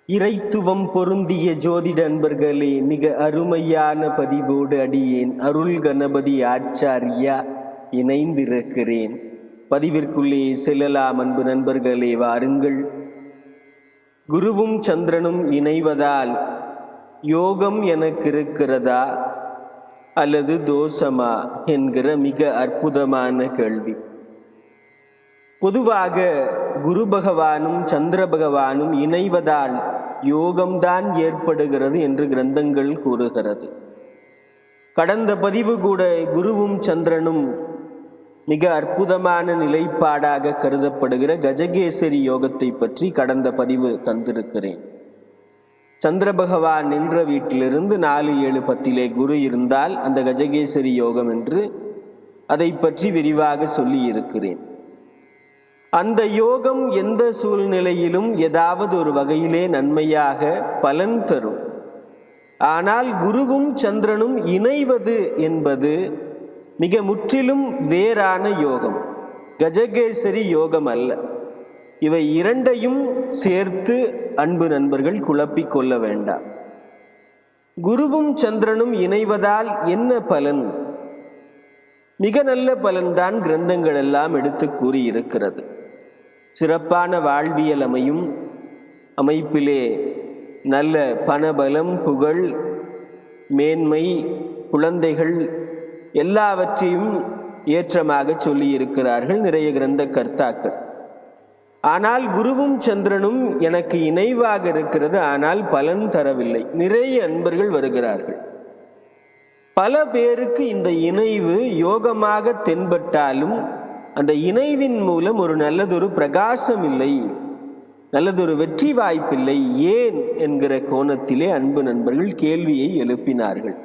இறைத்துவம் பொருந்திய ஜோதிட அன்பர்களே, மிக அருமையான பதிவோடு அடியேன் அருள் கணபதி ஆச்சாரியா இணைந்திருக்கிறேன். பதிவிற்குள்ளே செல்லலாம். அன்பு நண்பர்களே, வாருங்கள். குருவும் சந்திரனும் இணைவதால் யோகம் எனக்கு இருக்கிறதா அல்லது தோஷமா என்கிற மிக அற்புதமான கேள்வி. பொதுவாக குரு பகவானும் சந்திர பகவானும் இணைவதால் யோகம்தான் ஏற்படுகிறது என்று கிரந்தங்கள் கூறுகிறது. கடந்த பதிவு கூட குருவும் சந்திரனும் மிக அற்புதமான நிலைப்பாடாக கருதப்படுகிற கஜகேசரி யோகத்தை பற்றி கடந்த பதிவு தந்திருக்கிறேன். சந்திர பகவான் நின்ற வீட்டிலிருந்து 4-7-10 குரு இருந்தால் அந்த கஜகேசரி யோகம் என்று அதை பற்றி விரிவாக சொல்லி இருக்கிறேன். அந்த யோகம் எந்த சூழ்நிலையிலும் ஏதாவது ஒரு வகையிலே நன்மையாக பலன் தரும். ஆனால் குருவும் சந்திரனும் இணைவது என்பது மிக முற்றிலும் வேறான யோகம், கஜகேசரி யோகம் அல்ல. இவை இரண்டையும் சேர்த்து அன்பு நண்பர்கள் குழப்பிக் கொள்ள வேண்டாம். குருவும் சந்திரனும் இணைவதால் என்ன பலன்? மிக நல்ல பலன்தான் கிரந்தங்கள் எல்லாம் எடுத்து கூறியிருக்கிறது. சிறப்பான வாழ்வியல் அமைப்பிலே நல்ல பணபலம், புகழ், மேன்மை, குழந்தைகள் எல்லாவற்றையும் ஏற்றமாக சொல்லியிருக்கிறார்கள் நிறைய கிரந்த கர்த்தாக்கள். ஆனால் குருவும் சந்திரனும் எனக்கு இணைவாக இருக்கிறது, ஆனால் பலன் தரவில்லை. நிறைய அன்பர்கள் வருகிறார்கள். பல பேருக்கு இந்த இணைவு யோகமாக தென்பட்டாலும் அந்த இணைவின் மூலம் ஒரு நல்லதொரு பிரகாசம் இல்லை, நல்லதொரு வெற்றி வாய்ப்பில்லை. ஏன் என்கிற கோணத்திலே அன்பு நண்பர்கள் கேள்வியை எழுப்பினார்கள்.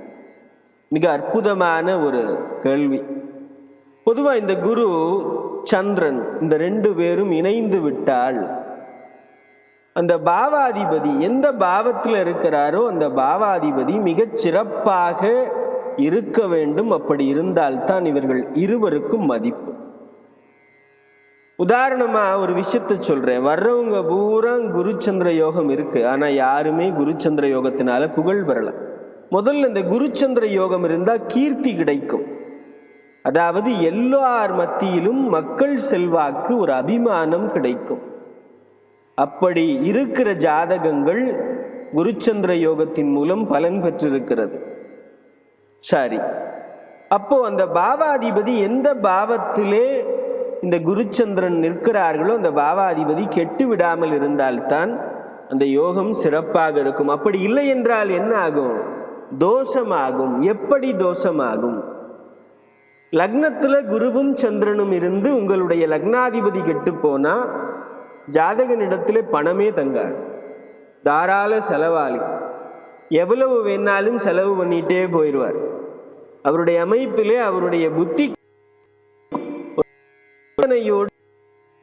மிக அற்புதமான ஒரு கேள்வி. பொதுவாக இந்த குரு சந்திரன் இந்த 2 பேரும் இணைந்து விட்டால் அந்த பாவாதிபதி எந்த பாவத்தில் இருக்கிறாரோ அந்த பாவாதிபதி மிகச் சிறப்பாக இருக்க வேண்டும். அப்படி இருந்தால்தான் இவர்கள் இருவருக்கும் மதிப்பு. உதாரணமா ஒரு விஷயத்தை சொல்றேன். வர்றவங்க பூரா குருச்சந்திர யோகம் இருக்கு, ஆனா யாருமே குருச்சந்திர யோகத்தினால புகழ் பெறல. முதல்ல இந்த குருச்சந்திர யோகம் இருந்தா கீர்த்தி கிடைக்கும். அதாவது எல்லார் மத்தியிலும் மக்கள் செல்வாக்கு, ஒரு அபிமானம் கிடைக்கும். அப்படி இருக்கிற ஜாதகங்கள் குருச்சந்திர யோகத்தின் மூலம் பலன் பெற்றிருக்கிறது. சரி, அப்போ அந்த பாவாதிபதி எந்த பாவத்திலே இந்த குருச்சந்திரன் நிற்கிறார்களோ அந்த பாவாதிபதி கெட்டு விடாமல் இருந்தால்தான் அந்த யோகம் சிறப்பாக இருக்கும். அப்படி இல்லை என்றால் என்ன ஆகும்? தோஷமாகும். எப்படி தோஷமாகும்? லக்னத்துல குருவும் சந்திரனும் இருந்து உங்களுடைய லக்னாதிபதி கெட்டு போனா ஜாதகனிடத்திலே பணமே தங்காது. தாராள செலவாளி, எவ்வளவு வேணாலும் செலவு பண்ணிட்டே போயிடுவார். அவருடைய அமைப்பிலே அவருடைய புத்தி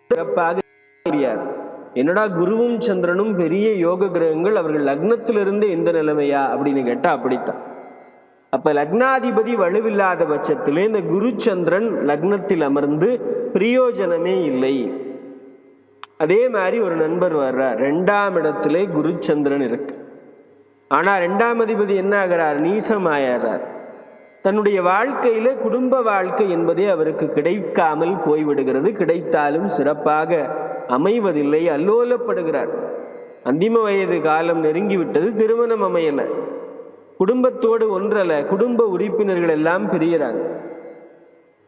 சிறப்பாக தெரியாது. என்னடா குருவும் சந்திரனும் பெரிய யோக கிரகங்கள், அவர்கள் லக்னத்திலிருந்து எந்த நிலைமையா அப்படின்னு கேட்டா அப்படித்தான். அப்ப லக்னாதிபதி வலுவில்லாத பட்சத்திலே இந்த குரு சந்திரன் லக்னத்தில் அமர்ந்து பிரயோஜனமே இல்லை. அதே மாதிரி ஒரு நண்பர் வர்றார், 2ஆம் இடத்திலே குரு சந்திரன் இருக்கு. ஆனா 2ஆம் அதிபதி என்ன ஆகிறார்? நீசமாயார். தன்னுடைய வாழ்க்கையில குடும்ப வாழ்க்கை என்பதே அவருக்கு கிடைக்காமல் போய்விடுகிறது. கிடைத்தாலும் சிறப்பாக அமைவதில்லை, அல்லோலப்படுகிறார். அந்திம வயது காலம் நெருங்கிவிட்டது, திருமணம் அமையல, குடும்பத்தோடு ஒன்றல, குடும்ப உறுப்பினர்கள் எல்லாம் பிரியறாங்க.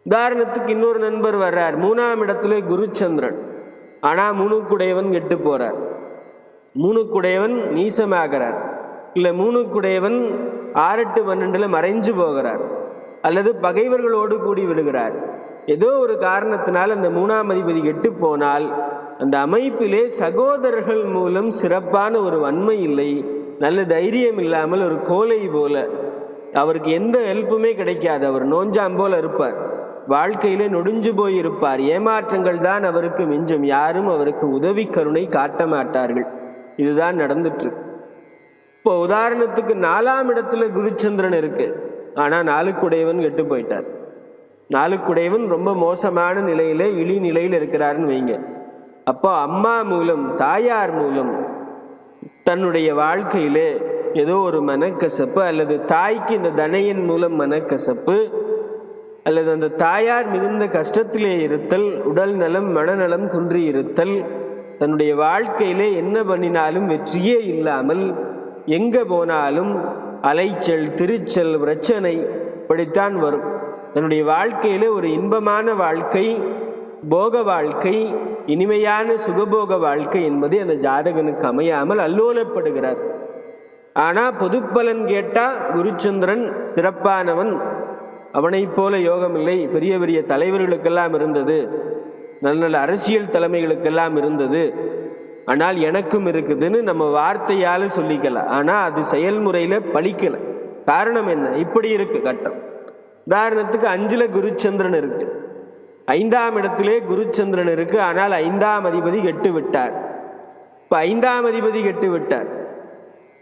உதாரணத்துக்கு இன்னொரு நண்பர் வர்றார், 3ஆம் இடத்துல குருச்சந்திரன், ஆனா 3க்குடையவன் கெட்டு போறார், 3க்குடையவன் நீசமாகிறார், இல்லை 3க்குடையவன் 6-8-12 மறைஞ்சு போகிறார், அல்லது பகைவர்களோடு கூடி விடுகிறார். ஏதோ ஒரு காரணத்தினால் அந்த 3ஆம் அதிபதி கெட்டு போனால் அந்த அமைப்பிலே சகோதரர்கள் மூலம் சிறப்பான ஒரு வன்மை இல்லை, நல்ல தைரியம் இல்லாமல் ஒரு கோலை போல, அவருக்கு எந்த ஹெல்ப்புமே கிடைக்காது. அவர் நோஞ்சாம் போல இருப்பார், வாழ்க்கையிலே நொடிஞ்சு போய் இருப்பார். ஏமாற்றங்கள் தான் அவருக்கு மிஞ்சும். யாரும் அவருக்கு உதவி கருணை காட்ட மாட்டார்கள். இதுதான் நடந்துட்டு. இப்போ உதாரணத்துக்கு 4ஆம் இடத்துல குருச்சந்திரன் இருக்கு, ஆனா 4க்குடையவன் கெட்டு போயிட்டார். 4க்குடையவன் ரொம்ப மோசமான நிலையில இழி நிலையில் இருக்கிறாருன்னு வைங்க. அப்போ அம்மா மூலம், தாயார் மூலம் தன்னுடைய வாழ்க்கையிலே ஏதோ ஒரு மனக்கசப்பு, அல்லது தாய்க்கு இந்த தனையின் மூலம் மனக்கசப்பு, அல்லது அந்த தாயார் மிகுந்த கஷ்டத்திலே இருத்தல், உடல் நலம் மனநலம் குன்றி இருத்தல், தன்னுடைய வாழ்க்கையிலே என்ன பண்ணினாலும் வெற்றியே இல்லாமல் எங்கே போனாலும் அலைச்சல் திருச்சல் பிரச்சனை இப்படித்தான் வரும். தன்னுடைய வாழ்க்கையிலே ஒரு இன்பமான வாழ்க்கை, போக வாழ்க்கை, இனிமையான சுகபோக வாழ்க்கை என்பது அந்த ஜாதகனுக்கு அமையாமல் அல்லோலப்படுகிறார். ஆனால் பொதுப்பலன் கேட்டால் குருச்சந்திரன் சிறப்பானவன், அவனைப் போல யோகம் இல்லை. பெரிய பெரிய தலைவர்களுக்கெல்லாம் இருந்தது, நல்ல நல்ல அரசியல் தலைமைகளுக்கெல்லாம் இருந்தது, ஆனால் எனக்கும் இருக்குதுன்னு நம்ம வார்த்தையால் சொல்லிக்கலாம். ஆனால் அது செயல்முறையில் பலிக்கலை. காரணம் என்ன? இப்படி இருக்கு கட்டம். உதாரணத்துக்கு 5ல் குருச்சந்திரன் இருக்கு, 5ஆம் இடத்திலே குருச்சந்திரன் இருக்கு, ஆனால் 5ஆம் அதிபதி கெட்டு விட்டார். இப்போ 5ஆம் அதிபதி கெட்டு விட்டார்,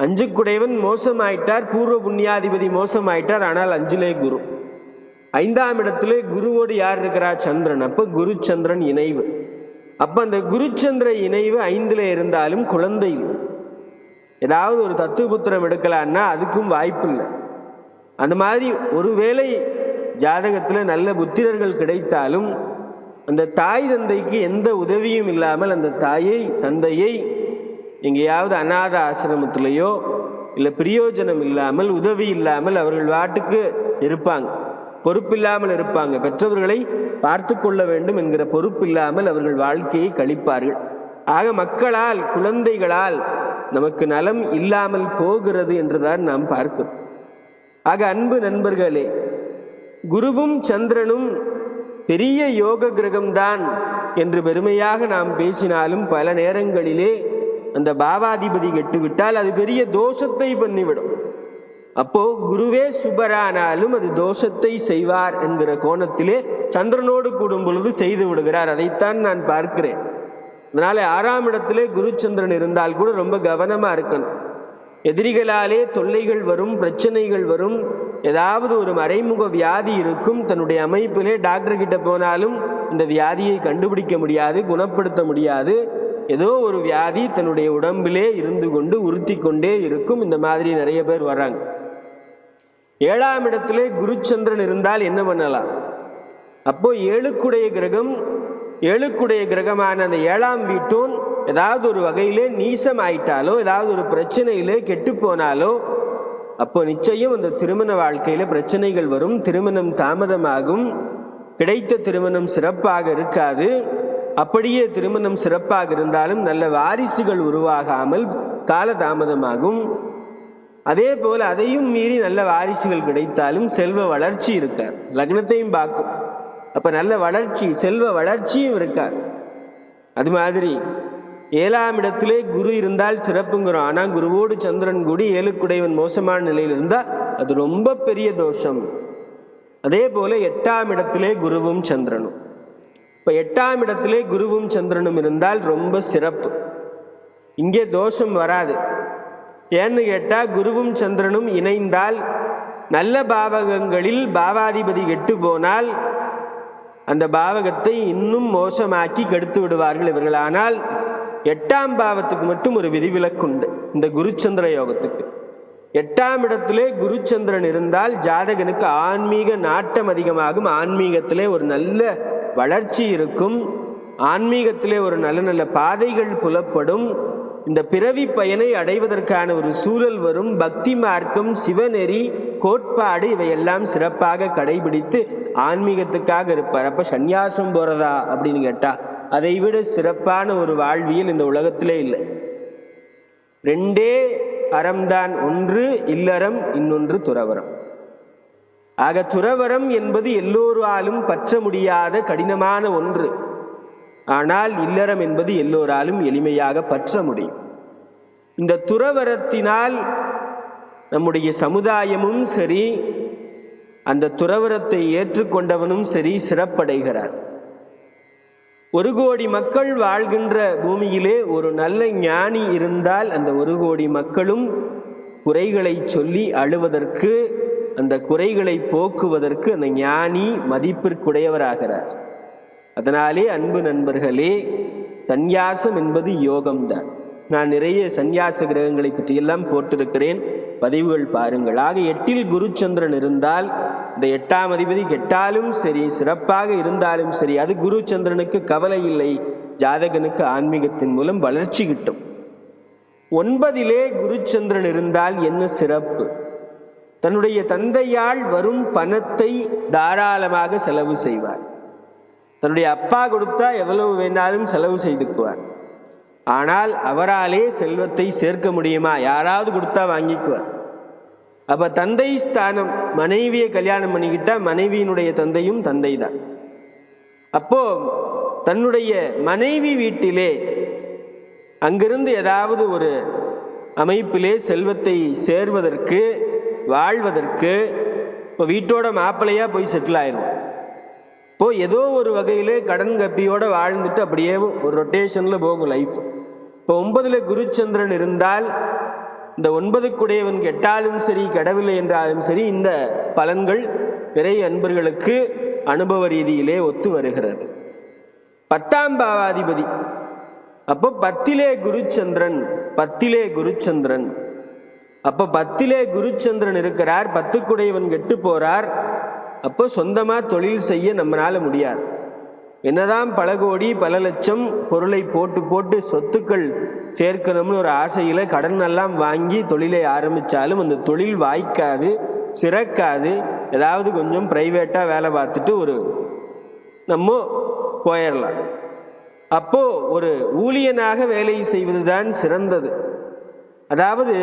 5குடையவன் மோசமாயிட்டார், பூர்வ புண்ணியாதிபதி மோசமாயிட்டார், ஆனால் 5லே குரு. 5ஆம் இடத்திலே குருவோடு யார் இருக்கிறா? சந்திரன். அப்போ குருச்சந்திரன் இணைவு. அப்போ அந்த குருச்சந்திர இணைவு 5ல் இருந்தாலும் குழந்தை இல்லை. ஏதாவது ஒரு தத்துவபுத்திரம் எடுக்கலான்னா அதுக்கும் வாய்ப்பு இல்லை. அந்த மாதிரி ஒருவேளை ஜாதகத்தில் நல்ல புத்திரர்கள் கிடைத்தாலும் அந்த தாய் தந்தைக்கு எந்த உதவியும் இல்லாமல் அந்த தாயை தந்தையை எங்கேயாவது அநாத ஆசிரமத்திலேயோ இல்லை பிரயோஜனம் இல்லாமல் உதவி இல்லாமல் அவர்கள் வாட்டுக்கு இருப்பாங்க, பொறுப்பில்லாமல் இருப்பாங்க. பெற்றவர்களை பார்த்து கொள்ள வேண்டும் என்கிற பொறுப்பில்லாமல் அவர்கள் வாழ்க்கையை கழிப்பார்கள். ஆக மக்களால் குழந்தைகளால் நமக்கு நலம் இல்லாமல் போகிறது என்றுதான் நாம் பார்க்கிறோம். ஆக அன்பு நண்பர்களே, குருவும் சந்திரனும் பெரிய யோக கிரகம்தான் என்று பெருமையாக நாம் பேசினாலும் பல நேரங்களிலே அந்த பாவாதிபதி கெட்டுவிட்டால் அது பெரிய தோஷத்தை பண்ணிவிடும். அப்போ குருவே சுபரானாலும் அது தோஷத்தை செய்வார் என்கிற கோணத்திலே சந்திரனோடு கூடும் பொழுது செய்து விடுகிறார். அதைத்தான் நான் பார்க்கிறேன். அதனால 6ஆம் இடத்திலே குருச்சந்திரன் இருந்தால் கூட ரொம்ப கவனமா இருக்கணும். எதிரிகளாலே தொல்லைகள் வரும், பிரச்சனைகள் வரும், ஏதாவது ஒரு மறைமுக வியாதி இருக்கும். தன்னுடைய அமைப்பிலே டாக்டர் கிட்ட போனாலும் இந்த வியாதியை கண்டுபிடிக்க முடியாது, குணப்படுத்த முடியாது. ஏதோ ஒரு வியாதி தன்னுடைய உடம்பிலே இருந்து கொண்டு உறுத்தி கொண்டே இருக்கும். இந்த மாதிரி நிறைய பேர் வர்றாங்க. 7ஆம் இடத்திலே குருச்சந்திரன் இருந்தால் என்ன பண்ணலாம்? அப்போ 7குடைய கிரகம், 7குடைய கிரகமான அந்த 7ஆம் வீட்டோன் ஏதாவது ஒரு வகையிலே நீசம் ஆயிட்டாலோ, ஏதாவது ஒரு பிரச்சனையிலே கெட்டு போனாலோ, அப்போ நிச்சயம் அந்த திருமண வாழ்க்கையில பிரச்சனைகள் வரும், திருமணம் தாமதமாகும், கிடைத்த திருமணம் சிறப்பாக இருக்காது. அப்படியே திருமணம் சிறப்பாக இருந்தாலும் நல்ல வாரிசுகள் உருவாகாமல் கால தாமதமாகும். அதே போல் அதையும் மீறி நல்ல வாரிசுகள் கிடைத்தாலும் செல்வ வளர்ச்சி இருக்கார். லக்னத்தையும் பார்க்கும். அப்போ நல்ல வளர்ச்சி, செல்வ வளர்ச்சியும் இருக்கார். அது மாதிரி 7ஆம் இடத்திலே குரு இருந்தால் சிறப்புங்கிறோம். ஆனால் குருவோடு சந்திரன் கூடி 7குடையவன் மோசமான நிலையில் இருந்தால் அது ரொம்ப பெரிய தோஷம். அதே போல 8ஆம் இடத்திலே குருவும் சந்திரனும். இப்போ 8ஆம் இடத்திலே குருவும் சந்திரனும் இருந்தால் ரொம்ப சிறப்பு. இங்கே தோஷம் வராது. ஏன்னு கேட்டால் குருவும் சந்திரனும் இணைந்தால் நல்ல பாவகங்களில் பாவாதிபதி கெட்டு போனால் அந்த பாவகத்தை இன்னும் மோசமாக்கி கெடுத்து விடுவார்கள் இவர்கள். ஆனால் 8ஆம் பாவத்துக்கு மட்டும் ஒரு விதிவிலக்குண்டு. இந்த குருச்சந்திர யோகத்துக்கு 8ஆம் இடத்திலே குருச்சந்திரன் இருந்தால் ஜாதகனுக்கு ஆன்மீக நாட்டம் அதிகமாகும். ஆன்மீகத்திலே ஒரு நல்ல வளர்ச்சி இருக்கும். ஆன்மீகத்திலே ஒரு நல்ல நல்ல பாதைகள் புலப்படும். இந்த பிறவி பயனை அடைவதற்கான ஒரு சூழல் வரும். பக்தி மார்க்கம், சிவநெறி, கோட்பாடு இவையெல்லாம் சிறப்பாக கடைபிடித்து ஆன்மீகத்துக்காக இருப்பார். அப்போ சந்நியாசம் போகிறதா அப்படின்னு கேட்டால் அதைவிட சிறப்பான ஒரு வாழ்வியல் இந்த உலகத்திலே இல்லை. 2 அறம்தான், ஒன்று இல்லறம், இன்னொன்று துறவரம். ஆக துறவரம் என்பது எல்லோராலும் பற்ற முடியாத கடினமான ஒன்று. ஆனால் இல்லறம் என்பது எல்லோராலும் எளிமையாக பற்ற முடியும். இந்த துறவரத்தினால் நம்முடைய சமுதாயமும் சரி, அந்த துறவரத்தை ஏற்றுக்கொண்டவனும் சரி சிறப்படைகிறார். 1 கோடி மக்கள் வாழ்கின்ற பூமியிலே ஒரு நல்ல ஞானி இருந்தால் அந்த 1 கோடி மக்களும் குறைகளை சொல்லி அழுவதற்கு, அந்த குறைகளை போக்குவதற்கு அந்த ஞானி மதிப்பிற்குடையவராகிறார். அதனாலே அன்பு நண்பர்களே, சந்நியாசம் என்பது யோகம்தான். நான் நிறைய சந்நியாச கிரகங்களை பற்றியெல்லாம் போட்டிருக்கிறேன், பதிவுகள் பாருங்கள். ஆக 8இல் குருச்சந்திரன் இருந்தால் இந்த 8ஆம் அதிபதி கெட்டாலும் சரி, சிறப்பாக இருந்தாலும் சரி, அது குருச்சந்திரனுக்கு கவலை இல்லை. ஜாதகனுக்கு ஆன்மீகத்தின் மூலம் வளர்ச்சி கிட்டும். 9இலே குருச்சந்திரன் இருந்தால் என்ன சிறப்பு? தன்னுடைய தந்தையால் வரும் பணத்தை தாராளமாக செலவு செய்வார். தன்னுடைய அப்பா கொடுத்தா எவ்வளவு வேணாலும் செலவு செய்துக்குவார். ஆனால் அவராலே செல்வத்தை சேர்க்க முடியுமா? யாராவது கொடுத்தா வாங்கிக்குவார். அப்ப தந்தை ஸ்தானம், மனைவியை கல்யாணம் பண்ணிக்கிட்டா மனைவியினுடைய தந்தையும் தந்தை தான். அப்போ தன்னுடைய மனைவி வீட்டிலே அங்கிருந்து ஏதாவது ஒரு அமைப்பிலே செல்வத்தை சேர்வதற்கு, வாழ்வதற்கு, இப்போ வீட்டோட மாப்பிள்ளையா போய் செட்டில் ஆயிடும். இப்போ ஏதோ ஒரு வகையிலே கடன் கப்பியோடு வாழ்ந்துட்டு அப்படியே ஒரு ரொட்டேஷனில் போகும் லைஃப். இப்போ 9இல் குருச்சந்திரன் இருந்தால் இந்த 9க்குடையவன் கெட்டாலும் சரி, கெடவில்லை என்றாலும் சரி, இந்த பலன்கள் நிறைய அன்பர்களுக்கு அனுபவ ரீதியிலே ஒத்து வருகிறது. 10ஆம் பாவாதிபதி, அப்போ 10இலே குருச்சந்திரன், 10இலே குருச்சந்திரன், அப்போ 10இலே குருச்சந்திரன் இருக்கிறார், 10க்குடையவன் கெட்டு போறார். அப்போ சொந்தமாக தொழில் செய்ய நம்மளால முடியாது. என்னதான் பல கோடி பல லட்சம் பொருளை போட்டு போட்டு சொத்துக்கள் சேர்க்கணும்னு ஒரு ஆசையில் கடன் எல்லாம் வாங்கி தொழிலை ஆரம்பித்தாலும் அந்த தொழில் வாய்க்காது, சிறக்காது. ஏதாவது கொஞ்சம் ப்ரைவேட்டாக வேலை பார்த்துட்டு நம்ம போயிடலாம். அப்போ ஒரு ஊழியனாக வேலை செய்வது தான் சிறந்தது. அதாவது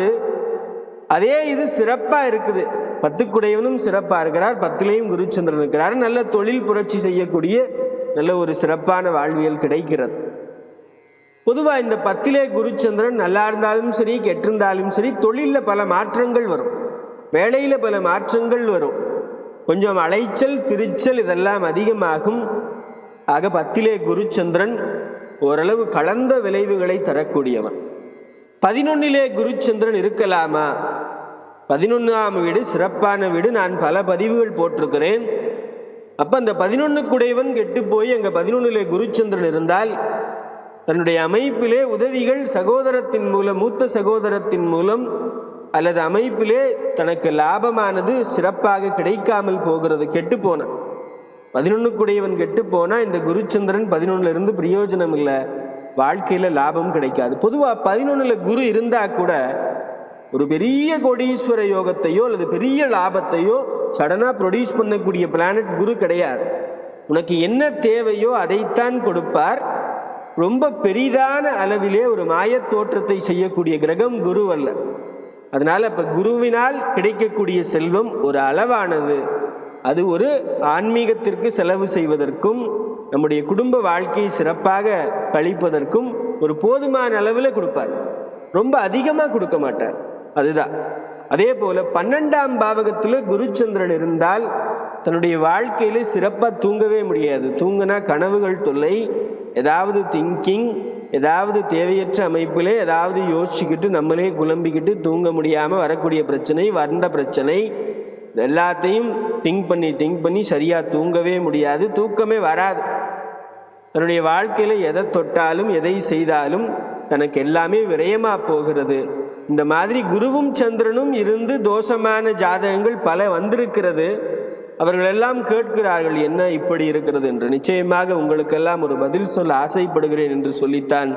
அதே இது சிறப்பாக இருக்குது. 10க்குடையவனும் சிறப்பாக இருக்கிறார், 10இலேயும் குருச்சந்திரன் இருக்கிறார். நல்ல தொழில் புரட்சி செய்யக்கூடிய நல்ல ஒரு சிறப்பான வாழ்வியல் கிடைக்கிறது. பொதுவாக இந்த 10இலே குருச்சந்திரன் நல்லா இருந்தாலும் சரி, கெட்டிருந்தாலும் சரி, தொழிலில் பல மாற்றங்கள் வரும், வேலையில் பல மாற்றங்கள் வரும், கொஞ்சம் அலைச்சல் திருச்சல் இதெல்லாம் அதிகமாகும். ஆக 10இலே குருச்சந்திரன் ஓரளவு கலந்த விளைவுகளை தரக்கூடியவன். 11இலே குருச்சந்திரன் இருக்கலாமா? 11ஆம் வீடு சிறப்பான வீடு. நான் பல பதிவுகள் போட்டிருக்கிறேன். அப்போ அந்த 11க்குடையவன் கெட்டு போய் அங்கே 11இலே குருச்சந்திரன் இருந்தால் தன்னுடைய அமைப்பிலே உதவிகள் சகோதரத்தின் மூலம், மூத்த சகோதரத்தின் மூலம் அல்லது அமைப்பிலே தனக்கு லாபமானது சிறப்பாக கிடைக்காமல் போகிறது. கெட்டு போன 11க்குடையவன் கெட்டு போனால் இந்த குருச்சந்திரன் 11இல் இருந்து பிரயோஜனம் இல்லை, வாழ்க்கையில் லாபம் கிடைக்காது. பொதுவாக 11இல் குரு இருந்தால் கூட ஒரு பெரிய கோடீஸ்வர யோகத்தையோ அல்லது பெரிய லாபத்தையோ சடனாக ப்ரொடியூஸ் பண்ணக்கூடிய பிளானட் குரு கிடையாது. உனக்கு என்ன தேவையோ அதைத்தான் கொடுப்பார். ரொம்ப பெரிதான அளவிலே ஒரு மாயத் தோற்றத்தை செய்யக்கூடிய கிரகம் குரு அல்ல. அதனால் இப்போ குருவினால் கிடைக்கக்கூடிய செல்வம் ஒரு அளவானது. அது ஒரு ஆன்மீகத்திற்கு செலவு செய்வதற்கும் நம்முடைய குடும்ப வாழ்க்கையை சிறப்பாக கழிப்பதற்கும் ஒரு போதுமான அளவில் கொடுப்பார், ரொம்ப அதிகமாக கொடுக்க மாட்டார். அதுதான். அதே போல 12ஆம் பாவகத்தில் குருச்சந்திரன் இருந்தால் தன்னுடைய வாழ்க்கையில சிறப்பாக தூங்கவே முடியாது. தூங்கினா கனவுகள் தொல்லை, ஏதாவது திங்கிங், ஏதாவது தேவையற்ற அமைப்பிலே ஏதாவது யோசிச்சுக்கிட்டு நம்மளே குழம்பிக்கிட்டு தூங்க முடியாமல் வரக்கூடிய பிரச்சனை, வறண்ட பிரச்சனை, எல்லாத்தையும் திங்க் பண்ணி சரியாக தூங்கவே முடியாது, தூக்கமே வராது. தன்னுடைய வாழ்க்கையில் எதை தொட்டாலும் எதை செய்தாலும் தனக்கு எல்லாமே விரயமாக போகிறது. இந்த மாதிரி குருவும் சந்திரனும் இருந்து தோஷமான ஜாதகங்கள் பல வந்திருக்கிறது. அவர்களெல்லாம் கேட்கிறார்கள் என்ன இப்படி இருக்கிறது என்று. நிச்சயமாக உங்களுக்கெல்லாம் ஒரு பதில் சொல்ல ஆசைப்படுகிறேன் என்று சொல்லித்தான்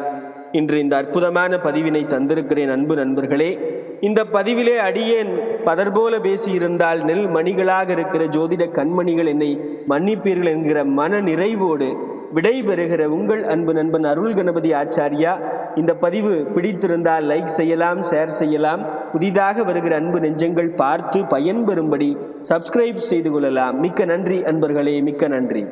இன்று இந்த அற்புதமான பதிவினை தந்திருக்கிறேன். அன்பு நண்பர்களே, இந்த பதிவிலே அடியேன் பதர்போல பேசியிருந்தால் நெல் மணிகளாக இருக்கிற ஜோதிட கண்மணிகள் என்னை மன்னிப்பீர்கள் என்கிற மன நிறைவோடு விடைபெறுகிற உங்கள் அன்பு நண்பன் அருள் கணபதி ஆச்சாரியா. இந்த பதிவு பிடித்திருந்தால் லைக் செய்யலாம், ஷேர் செய்யலாம். புதிதாக வருகிற அன்பு நெஞ்சங்கள் பார்த்து பயன்பெறும்படி சப்ஸ்கிரைப் செய்து கொள்ளலாம். மிக்க நன்றி அன்பர்களே, மிக்க நன்றி.